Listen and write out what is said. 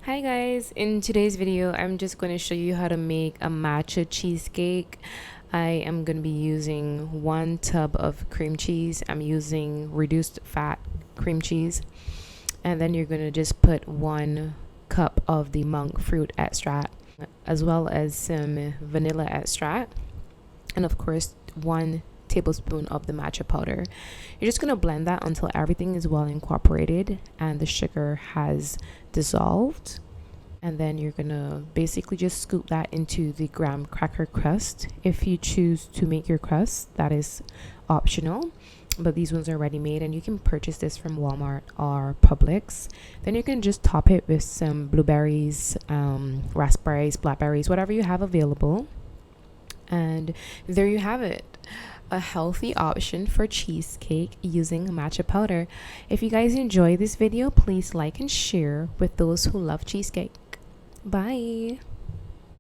Hi guys, in today's video I'm just going to show you how to make a matcha cheesecake. I am going to be using 1 tub of cream cheese. I'm using reduced fat cream cheese, and then you're going to just put 1 cup of the monk fruit extract as well as some vanilla extract, and of course 1 tablespoon of the matcha powder. You're just going to blend that until everything is well incorporated and the sugar has dissolved. And then you're gonna basically just scoop that into the graham cracker crust. If you choose to make your crust, that is optional, but these ones are ready made and you can purchase this from Walmart or Publix. Then you can just top it with some blueberries, raspberries, blackberries, whatever you have available. And there you have it, a healthy option for cheesecake using matcha powder. If you guys enjoy this video, please like and share with those who love cheesecake. Bye.